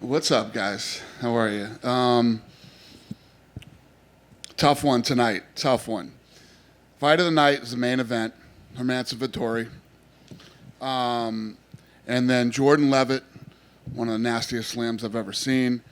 What's up, guys? How are you? Tough one tonight. Tough one. Fight of the night is the main event. Hermanson Vittori. And then Jordan Levitt, one of the nastiest slams I've ever seen.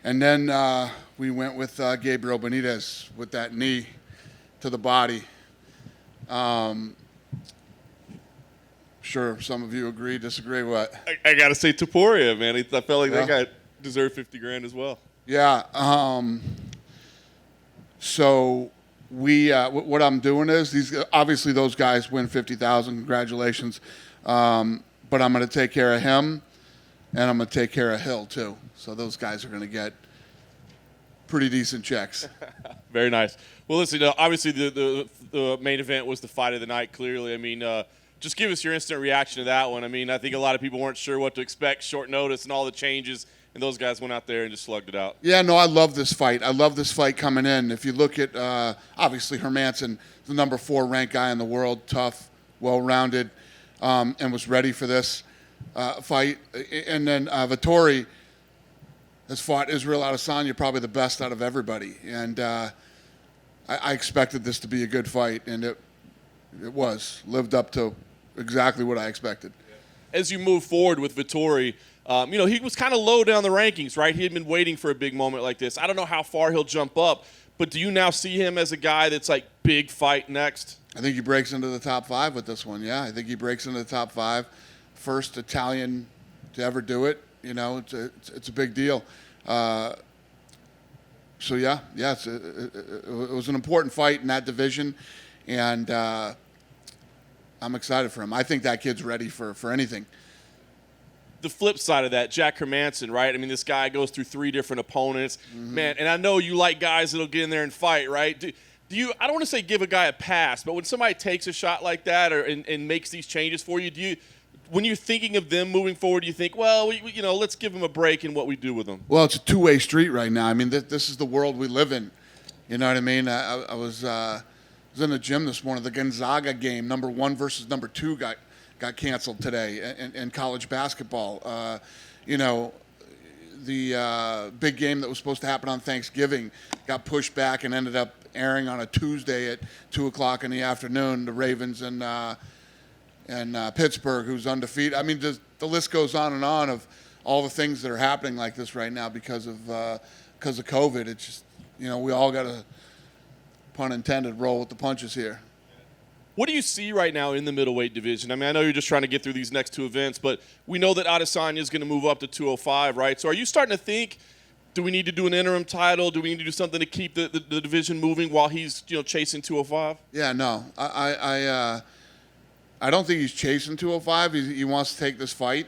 And then we went with Gabriel Benitez with that knee to the body. Sure, some of you agree, disagree. What? I got to say Topuria, man. I felt like that guy deserved $50,000 as well. Yeah. So what I'm doing is obviously those guys win 50,000. Congratulations. But I'm going to take care of him, and I'm going to take care of Hill too. So those guys are going to get pretty decent checks. Very nice. Well, listen. Obviously, the main event was the fight of the night. Clearly, I mean, just give us your instant reaction to that one. I mean, I think a lot of people weren't sure what to expect, short notice, and all the changes. And those guys went out there and just slugged it out. Yeah, no, I love this fight. I love this fight coming in. If you look at, obviously, Hermanson, the number 4 ranked guy in the world, tough, well-rounded, and was ready for this fight. And then Vittori has fought Israel Adesanya, probably the best out of everybody. And I expected this to be a good fight, and it lived up to exactly what I expected. As you move forward with Vittori, he was kind of low down the rankings, right? He had been waiting for a big moment like this. I don't know how far he'll jump up, but do you now see him as a guy that's like big fight next? I think he breaks into the top 5 with this one, yeah. I think he breaks into the top 5. First Italian to ever do it. You know, it's a big deal. It was an important fight in that division, and I'm excited for him. I think that kid's ready for anything. The flip side of that, Jack Hermanson, right? I mean, this guy goes through 3 different opponents. Mm-hmm. Man, and I know you like guys that'll get in there and fight, right? Do you, I don't want to say give a guy a pass, but when somebody takes a shot like that and makes these changes for you, when you're thinking of them moving forward, you think, well, let's give them a break in what we do with them? Well, it's a two-way street right now. I mean, this is the world we live in. You know what I mean? I was in the gym this morning. The Gonzaga game, number 1 versus number 2, got canceled today in college basketball. The big game that was supposed to happen on Thanksgiving got pushed back and ended up airing on a Tuesday at 2 o'clock in the afternoon. The Ravens and Pittsburgh, who's undefeated. I mean, the list goes on of all the things that are happening like this right now because of COVID. It's just, we all got to, pun intended, roll with the punches here. What do you see right now in the middleweight division? I mean, I know you're just trying to get through these next 2 events, but we know that Adesanya is going to move up to 205, right? So are you starting to think, do we need to do an interim title? Do we need to do something to keep the division moving while he's chasing 205? Yeah, no. I don't think he's chasing 205. He wants to take this fight.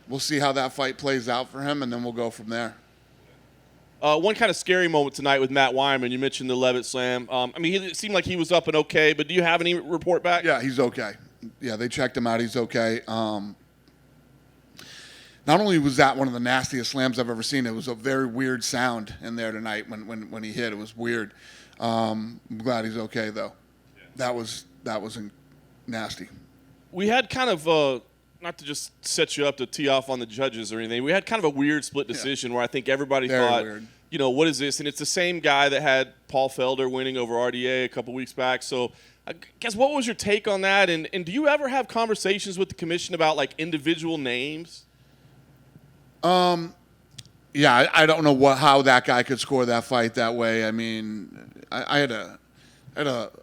We'll see how that fight plays out for him, and then we'll go from there. One kind of scary moment tonight with Matt Wyman. You mentioned the Levitt slam. It seemed like he was up and okay, but do you have any report back? Yeah, he's okay. Yeah, they checked him out. He's okay. Not only was that one of the nastiest slams I've ever seen, it was a very weird sound in there tonight when he hit. It was weird. I'm glad he's okay, though. Yeah. That was nasty. We had kind of not to just set you up to tee off on the judges or anything, we had kind of a weird split decision where I think everybody thought, weird. What is this? And it's the same guy that had Paul Felder winning over RDA a couple weeks back. So I guess what was your take on that? And do you ever have conversations with the commission about, like, individual names? Yeah, I don't know how that guy could score that fight that way. I mean, I had a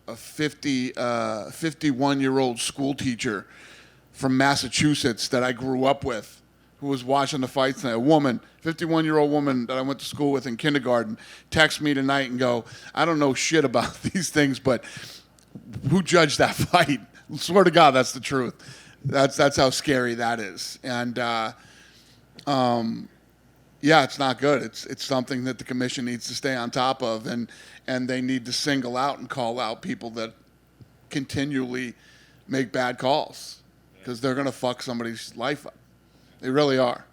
51-year-old school teacher from Massachusetts that I grew up with who was watching the fight tonight. A woman, 51-year-old woman that I went to school with in kindergarten, text me tonight and go, I don't know shit about these things, but who judged that fight? I swear to God, that's the truth. That's how scary that is. And, it's not good. It's something that the commission needs to stay on top of, and they need to single out and call out people that continually make bad calls, because they're going to fuck somebody's life up. They really are.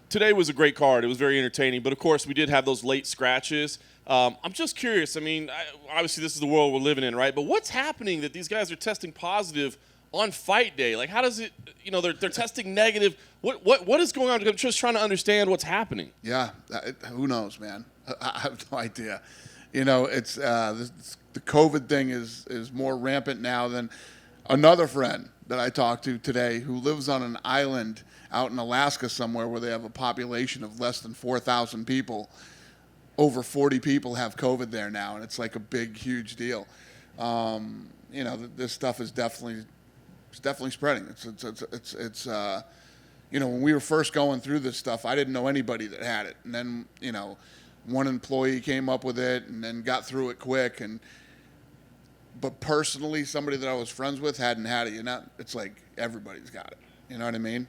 Today was a great card. It was very entertaining. But, of course, we did have those late scratches. I'm just curious. I mean, obviously this is the world we're living in, right? But what's happening that these guys are testing positive on fight day? Like, how does it? They're testing negative. What is going on? I'm just trying to understand what's happening. Yeah, who knows, man? I have no idea. It's the COVID thing is more rampant now than another friend that I talked to today who lives on an island out in Alaska somewhere where they have a population of less than 4,000 people. Over 40 people have COVID there now, and it's like a big, huge deal. This stuff is definitely spreading. It's when we were first going through this stuff, I didn't know anybody that had it, and then one employee came up with it and then got through it quick. But personally, somebody that I was friends with hadn't had it. It's like everybody's got it. You know what I mean?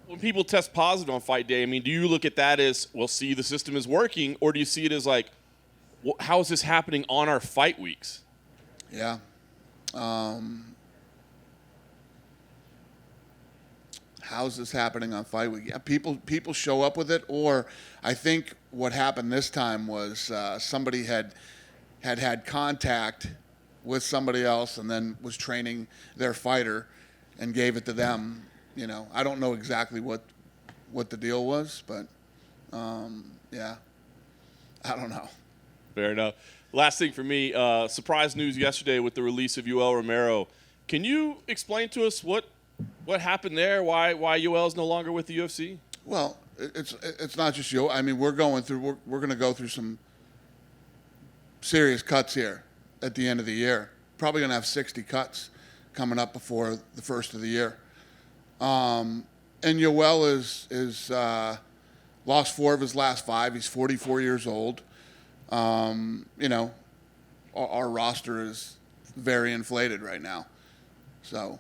When people test positive on fight day, I mean, do you look at that as, well, see, the system is working, or do you see it as like, how is this happening on our fight weeks? Yeah. How's this happening on fight week? Yeah, people show up with it, or I think what happened this time was somebody had contact with somebody else and then was training their fighter and gave it to them. I don't know exactly what the deal was, but yeah, I don't know. Fair enough. Last thing for me, surprise news yesterday with the release of Yoel Romero. Can you explain to us what happened there? Why Yoel is no longer with the UFC? Well, it's not just Yoel. I mean, we're going to go through some serious cuts here at the end of the year. Probably going to have 60 cuts coming up before the first of the year. And Yoel is lost 4 of his last 5. He's 44 years old. Our roster is very inflated right now. So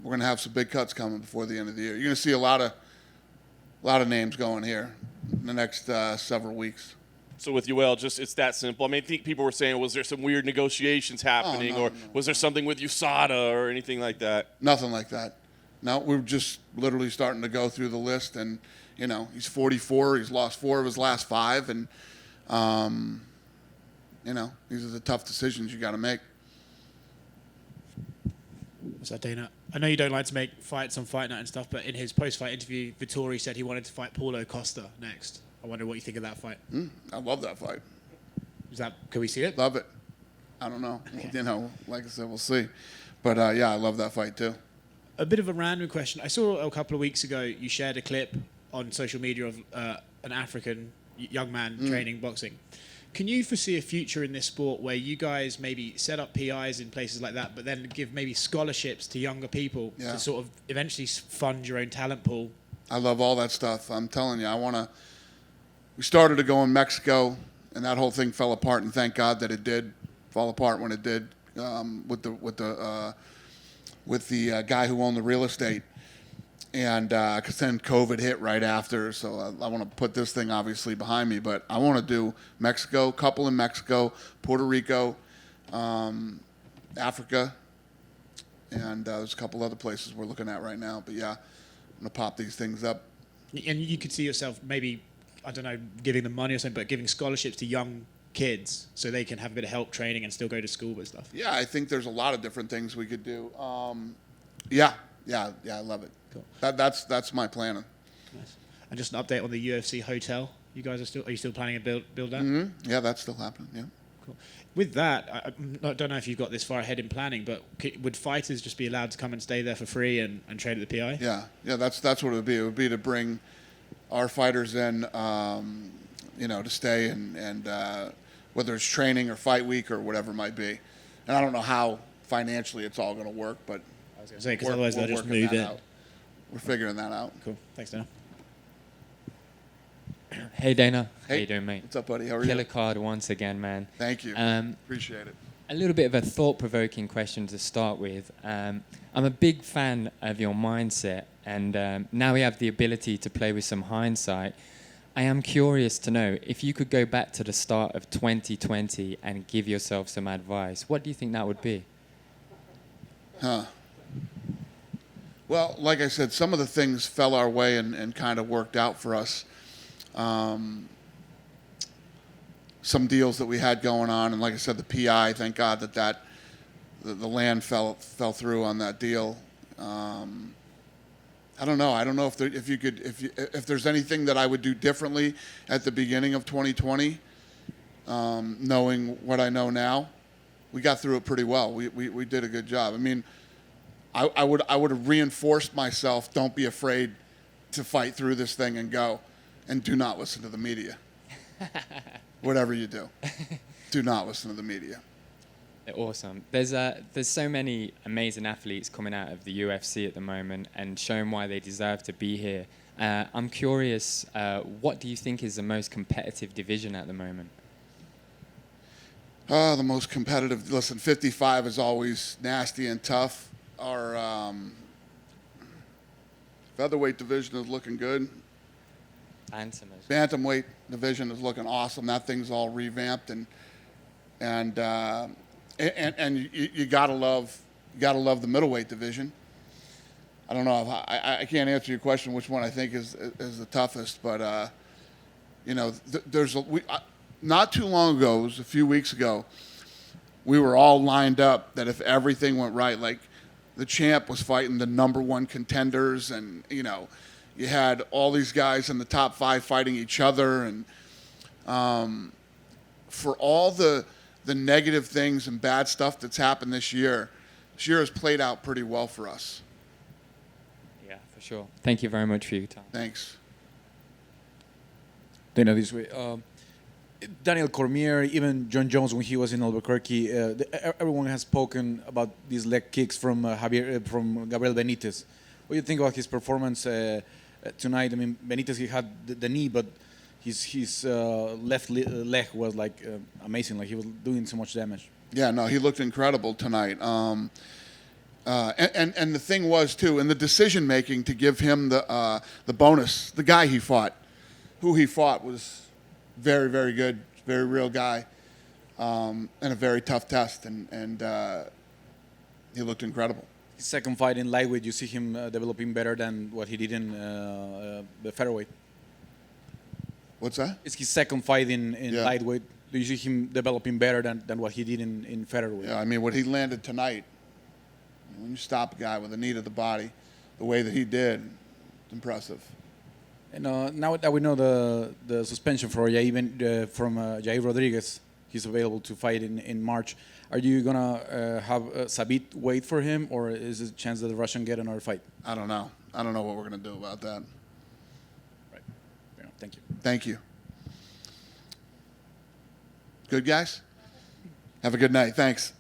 we're going to have some big cuts coming before the end of the year. You're going to see a lot of names going here in the next several weeks. So with Yoel, it's that simple. I mean, I think people were saying, was there some weird negotiations happening, or was there something with USADA or anything like that? Nothing like that. No, we're just literally starting to go through the list, and he's 44. He's lost 4 of his last 5, and these are the tough decisions you got to make. So Dana, I know you don't like to make fights on Fight Night and stuff, but in his post-fight interview, Vittori said he wanted to fight Paulo Costa next. I wonder what you think of that fight. I love that fight. Can we see it? Love it. I don't know. Like I said, we'll see. But yeah, I love that fight too. A bit of a random question. I saw a couple of weeks ago you shared a clip on social media of an African young man training boxing. Can you foresee a future in this sport where you guys maybe set up PIs in places like that, but then give maybe scholarships to younger people to sort of eventually fund your own talent pool? I love all that stuff. I'm telling you, we started to go in Mexico, and that whole thing fell apart, and thank God that it did fall apart when it did with the guy who owned the real estate. And because then COVID hit right after, so I want to put this thing obviously behind me. But I want to do Mexico, couple in Mexico, Puerto Rico, Africa, and there's a couple other places we're looking at right now. But yeah, I'm going to pop these things up. And you could see yourself maybe, I don't know, giving them money or something, but giving scholarships to young kids so they can have a bit of help training and still go to school with stuff. Yeah, I think there's a lot of different things we could do. Yeah, I love it. Cool. That's my plan. Nice. And just an update on the UFC hotel. You guys are you still planning to build that? Mm-hmm. Yeah, that's still happening. Yeah. Cool. With that, I don't know if you've got this far ahead in planning, but would fighters just be allowed to come and stay there for free and train at the PI? Yeah, that's what it would be. It would be to bring our fighters in, to stay and whether it's training or fight week or whatever it might be. And I don't know how financially it's all going to work, but I was going to say, because otherwise they'll just move in. We're figuring that out. Cool. Thanks, Dana. Hey, Dana. Hey. How you doing, mate? What's up, buddy? How are you? Killer card once again, man. Thank you. Appreciate it. A little bit of a thought-provoking question to start with. I'm a big fan of your mindset, and now we have the ability to play with some hindsight. I am curious to know, if you could go back to the start of 2020 and give yourself some advice, what do you think that would be? Well, like I said, some of the things fell our way and kind of worked out for us. Some deals that we had going on, and like I said, the PI, thank God that the land fell through on that deal. I don't know. I don't know if there's anything that I would do differently at the beginning of 2020, knowing what I know now. We got through it pretty well. We did a good job. I mean, I would have reinforced myself. Don't be afraid to fight through this thing and go, and do not listen to the media. Whatever you do, do not listen to the media. They're awesome. There's so many amazing athletes coming out of the UFC at the moment and showing why they deserve to be here. I'm curious, what do you think is the most competitive division at the moment? The most competitive. Listen, 55 is always nasty and tough. Our featherweight division is looking good. Bantamweight division is looking awesome. That thing's all revamped and you gotta love the middleweight division. I don't know if I can't answer your question which one I think is the toughest, but not too long ago, it was a few weeks ago, we were all lined up that if everything went right, like the champ was fighting the number one contenders, and you had all these guys in the top 5 fighting each other, and for all the negative things and bad stuff that's happened this year has played out pretty well for us. Yeah, for sure. Thank you very much for your time. Thanks. Dana, this way. Daniel Cormier, even John Jones when he was in Albuquerque, everyone has spoken about these leg kicks from Gabriel Benitez. What do you think about his performance tonight? I mean, Benitez, he had the knee, but his left leg was like amazing. Like he was doing so much damage. Yeah, no, he looked incredible tonight. And the thing was too, in the decision making to give him the bonus, the guy who he fought was very, very good, very real guy, and a very tough test, and he looked incredible. His second fight in lightweight, you see him developing better than what he did in the featherweight. What's that? It's his second fight in Yeah. lightweight. Do you see him developing better than what he did in featherweight? Yeah, I mean, what he landed tonight, when you stop a guy with a knee to the body, the way that he did, it's impressive. And now that we know the suspension for from Jair Rodriguez, he's available to fight in March. Are you gonna have Sabit wait for him, or is there a chance that the Russian get another fight? I don't know. I don't know what we're going to do about that. Right. Yeah, thank you. Thank you. Good, guys? Have a good night. Thanks.